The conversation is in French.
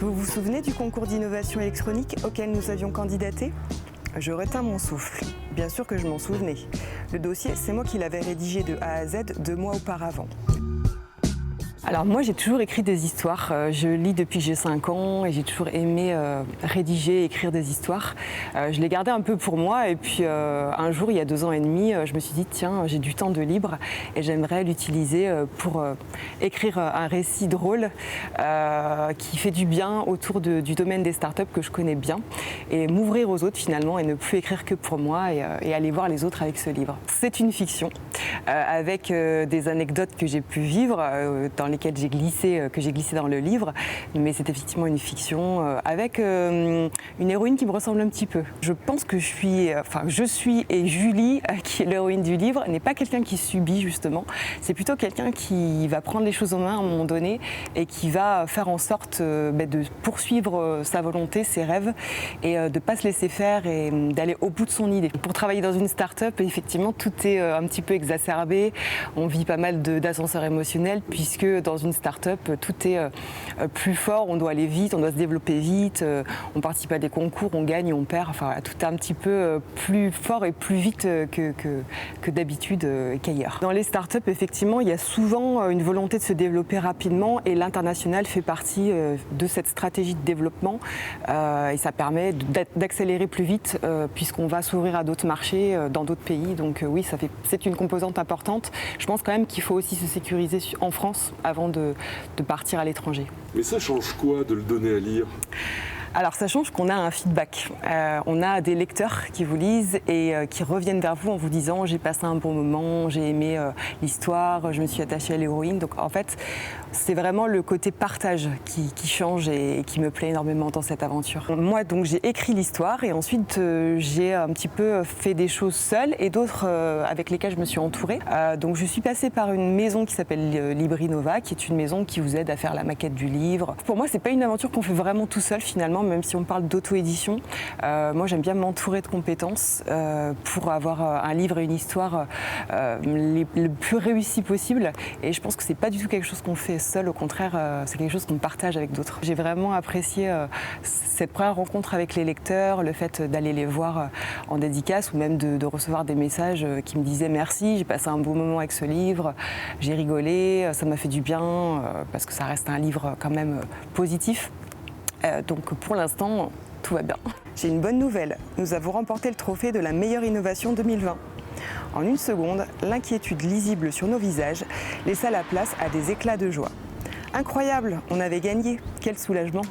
Vous vous souvenez du concours d'innovation électronique auquel nous avions candidaté ? Je retins mon souffle. Bien sûr que je m'en souvenais. Le dossier, c'est moi qui l'avais rédigé de A à Z 2 mois auparavant. Alors moi j'ai toujours écrit des histoires, je lis depuis que j'ai 5 ans et j'ai toujours aimé rédiger, écrire des histoires. Je les gardais un peu pour moi et puis un jour il y a 2 ans et demi je me suis dit tiens j'ai du temps de libre et j'aimerais l'utiliser pour écrire un récit drôle qui fait du bien autour du domaine des startups que je connais bien et m'ouvrir aux autres finalement et ne plus écrire que pour moi et aller voir les autres avec ce livre. C'est une fiction avec des anecdotes que j'ai pu vivre dans lesquelles que j'ai glissé dans le livre, mais c'est effectivement une fiction avec une héroïne qui me ressemble un petit peu. Je pense que je suis et Julie, qui est l'héroïne du livre, n'est pas quelqu'un qui subit justement, c'est plutôt quelqu'un qui va prendre les choses en main à un moment donné et qui va faire en sorte de poursuivre sa volonté, ses rêves et de ne pas se laisser faire et d'aller au bout de son idée. Pour travailler dans une start-up, effectivement, tout est un petit peu exacerbé, on vit pas mal d'ascenseurs émotionnels puisque dans une start-up, tout est plus fort, on doit aller vite, on doit se développer vite, on participe à des concours, on gagne, on perd, enfin tout est un petit peu plus fort et plus vite que d'habitude qu'ailleurs. Dans les start-up, effectivement, il y a souvent une volonté de se développer rapidement et l'international fait partie de cette stratégie de développement et ça permet d'accélérer plus vite puisqu'on va s'ouvrir à d'autres marchés dans d'autres pays. Donc oui, c'est une composante importante. Je pense quand même qu'il faut aussi se sécuriser en France avant de partir à l'étranger. Mais ça change quoi de le donner à lire ? Alors ça change qu'on a un feedback. On a des lecteurs qui vous lisent et qui reviennent vers vous en vous disant j'ai passé un bon moment, j'ai aimé l'histoire, je me suis attachée à l'héroïne. Donc en fait, c'est vraiment le côté partage qui change et qui me plaît énormément dans cette aventure. Moi donc j'ai écrit l'histoire et ensuite j'ai un petit peu fait des choses seule et d'autres avec lesquelles je me suis entourée. Donc je suis passée par une maison qui s'appelle Librinova, qui est une maison qui vous aide à faire la maquette du livre. Pour moi, c'est pas une aventure qu'on fait vraiment tout seul finalement. Même si on parle d'auto-édition, moi j'aime bien m'entourer de compétences pour avoir un livre et une histoire le plus réussi possible. Et je pense que c'est pas du tout quelque chose qu'on fait seul, au contraire, c'est quelque chose qu'on partage avec d'autres. J'ai vraiment apprécié cette première rencontre avec les lecteurs, le fait d'aller les voir en dédicace ou même de recevoir des messages qui me disaient merci, j'ai passé un beau moment avec ce livre, j'ai rigolé, ça m'a fait du bien, parce que ça reste un livre quand même positif. Donc pour l'instant, tout va bien. J'ai une bonne nouvelle, nous avons remporté le trophée de la meilleure innovation 2020. En une seconde, l'inquiétude lisible sur nos visages laissa la place à des éclats de joie. Incroyable, on avait gagné, quel soulagement!